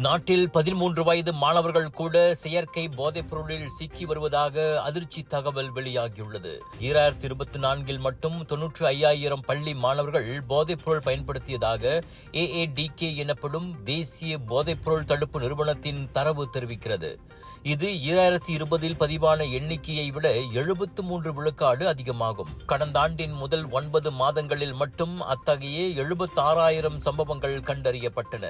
நாட்டில் 13 வயது மாணவர்கள் கூட செயற்கை போதைப் பொருளில் சிக்கி வருவதாக அதிர்ச்சி தகவல் வெளியாகியுள்ளது. 2024 மட்டும் 95,000 பள்ளி மாணவர்கள் போதைப் பொருள் பயன்படுத்தியதாக AADK எனப்படும் தேசிய போதைப் பொருள் தடுப்பு நிறுவனத்தின் தரவு தெரிவிக்கிறது. இது 2020 பதிவான எண்ணிக்கையை விட 73 விழுக்காடு அதிகமாகும். கடந்த ஆண்டின் முதல் 9 மாதங்களில் மட்டும் அத்தகைய 76,000 சம்பவங்கள் கண்டறியப்பட்டன.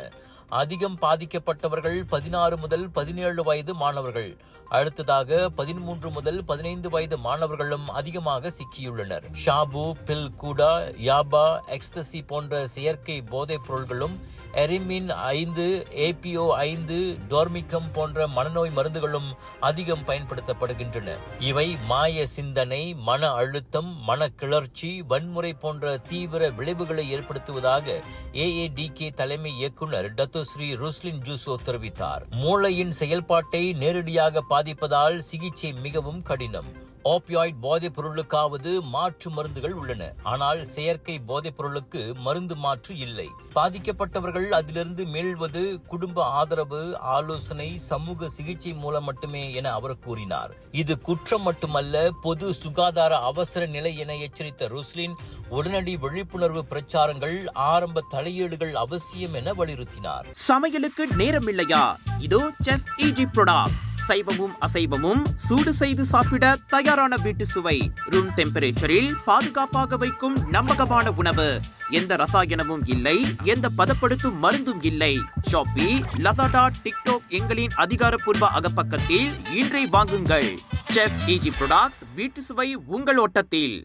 அதிகம் பாதிக்கப்பட்டவர்கள் 16 முதல் 17 வயது மாணவர்கள். அடுத்ததாக 13 முதல் 15 வயது மாணவர்களும் அதிகமாக சிக்கியுள்ளனர். ஷாபு, பில் கூடா, யாபா, எக்ஸ்டசி போன்ற செயற்கை போதைப் பொருள்களும் எரிமின் 5, APO 5, டோர்மிகம் போன்ற மனநோய் மருந்துகளும் அதிகம் பயன்படுத்தப்படுகின்றன. இவை மாய சிந்தனை, மன அழுத்தம், மன கிளர்ச்சி, வன்முறை போன்ற தீவிர விளைவுகளை ஏற்படுத்துவதாக AADK தலைமை இயக்குனர் டத்தோஸ்ரீ ருஸ்லின் ஜூசோ தெரிவித்தார். மூளையின் செயல்பாட்டை நேரடியாக பாதிப்பதால் சிகிச்சை மிகவும் கடினம். ஓபியாய்ட் போதைப் பொருளுக்காவது மாற்று மருந்துகள் உள்ளன, ஆனால் செயற்கை போதைப் பொருளுக்கு மருந்து மாற்று இல்லை. பாதிக்கப்பட்டவர்கள் அதிலிருந்து மீள்வது குடும்ப ஆதரவு, ஆலோசனை, சமூக சிகிச்சை மூலம் மட்டுமே என அவர் கூறினார். இது குற்றம் மட்டுமல்ல, பொது சுகாதார அவசர நிலை என எச்சரித்த ருஸ்லின் உடனடி விழிப்புணர்வு பிரச்சாரங்கள், ஆரம்ப தலையீடுகள் அவசியம் என வலியுறுத்தினார். சமையலுக்கு நேரம் இல்லையா? இதோ செஃப் EG ப்ராடக்ட்ஸ். சைவமும் அசைவமும் சூடு செய்து சாப்பிட தயாரான வீட்டு சுவை. ரூம் டெம்பரேச்சரில் பாதுகாப்பாக வைக்கும் நம்பகமான உணவு. எந்த ரசாயனமும் இல்லை, எந்த பதப்படுத்தும் மருந்தும் இல்லை. ஷாப்பி, லசாடா, டிக்டாக் எங்களின் அதிகாரப்பூர்வ அகப்பக்கத்தில் இன்றை வாங்குங்கள். செஃப் EG ப்ராடக்ட்ஸ், வீட்டு சுவை உங்கள் ஓட்டத்தில்.